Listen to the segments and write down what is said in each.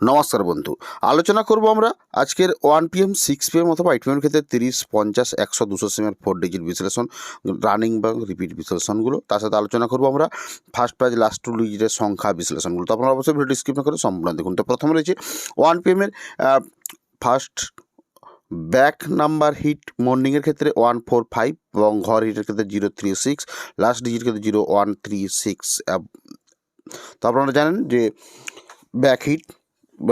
নমস্কার বন্ধু, আলোচনা করব আমরা আজকের 1 PM 6 PM অথবা 8 PM ক্ষেত্রে 30, 50, 100, 200 সিমের 4 ডিজিট বিশ্লেষণ, রানিং বা রিপিট বিশ্লেষণগুলো। তার সাথে আলোচনা করব আমরা ফার্স্ট প্রাইজ লাস্ট 2 ডিজিটের সংখ্যা বিশ্লেষণগুলো। তো আপনারা অবশ্যই ভিডিও স্কিপ না করে সম্পূর্ণ দেখুন। তো প্রথমে রয়েছে 1 PM এর ফার্স্ট ব্যাক নাম্বার হিট মর্নিংয়ের ক্ষেত্রে 145 এবং ঘর হিটের ক্ষেত্রে 036, লাস্ট ডিজিট ক্ষেত্রে 0136। তো আপনারা জানেন যে ব্যাক হিট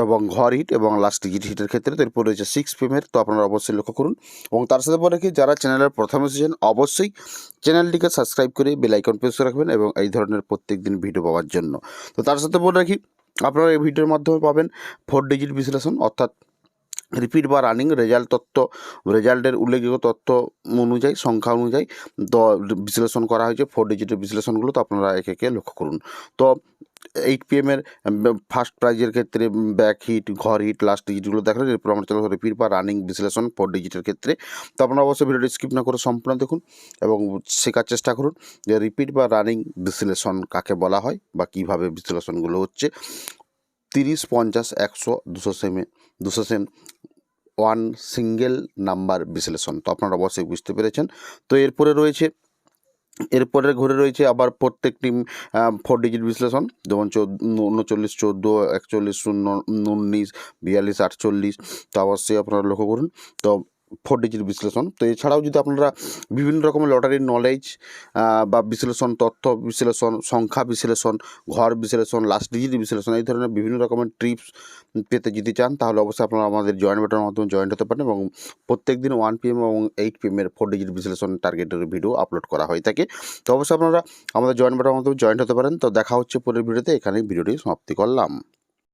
এবং ঘর হিট এবং লাস্ট ডিজিট হিটের ক্ষেত্রে তো এরপর রয়েছে 6 PM। তো আপনারা অবশ্যই লক্ষ্য করুন এবং তার সাথে পরে কি যারা চ্যানেলের প্রথম এসেছেন অবশ্যই চ্যানেলটিকে সাবস্ক্রাইব করে বেল আইকন প্রেস করে রাখবেন এবং এই ধরনের প্রত্যেক দিন ভিডিও পাওয়ার জন্য। তো তার সাথে বলে রাখি আপনারা এই ভিডিওর মাধ্যমে পাবেন 4 ডিজিট বিশ্লেষণ, অর্থাৎ রিপিট বা রানিং রেজাল্টের উল্লেখযোগ্য তথ্য অনুযায়ী সংখ্যা অনুযায়ী তো বিশ্লেষণ করা হয়েছে 4 ডিজিটের বিশ্লেষণগুলো। তো আপনারা একে একে লক্ষ্য করুন। তো 8 PM এর ফার্স্ট প্রাইজের ক্ষেত্রে ব্যাক হিট, ঘর হিট, লাস্ট ডিজিটগুলো দেখালেন। এরপর আমরা চলো রিপিট বা রানিং বিশ্লেষণ 4 ডিজিটের ক্ষেত্রে। তো আপনারা অবশ্যই ভিডিওটি স্কিপ না করে সম্পূর্ণ দেখুন এবং শেখার চেষ্টা করুন যে রিপিট বা রানিং বিশ্লেষণ কাকে বলা হয় বা কীভাবে বিশ্লেষণগুলো হচ্ছে। 30, 50, 100, 200 সেম ওয়ান সিঙ্গেল নাম্বার বিশ্লেষণ। তো আপনারা অবশ্যই বুঝতে পেরেছেন। তো এরপরের ঘরে রয়েছে আবার প্রত্যেকটি 4 ডিজিট বিশ্লেষণ, যেমন 39, 14, 41, 0, 19, 42, 48। তো অবশ্যই আপনারা লক্ষ্য করুন। তো 4 ডিজিট বিশ্লেষণ। তো এছাড়াও যদি আপনারা বিভিন্ন রকমের লটারির নলেজ বা বিশ্লেষণ, তথ্য বিশ্লেষণ, সংখ্যা বিশ্লেষণ, ঘর বিশ্লেষণ, লাস্ট ডিজিট বিশ্লেষণ, এই ধরনের বিভিন্ন রকমের টিপস পেতে যদি চান তাহলে অবশ্যই আপনারা আমাদের জয়েন বাটনের মাধ্যমে জয়েন্ট হতে পারেন এবং প্রত্যেক দিন 1 PM এবং 8 PM এর 4 ডিজিট বিশ্লেষণ টার্গেটের ভিডিও আপলোড করা হয়ে থাকে। তো অবশ্যই আপনারা আমাদের জয়েন বাটনের মাধ্যমে জয়েন্ট হতে পারেন। তো দেখা হচ্ছে পরের ভিডিওতে, এখানেই ভিডিওটি সমাপ্তি করলাম।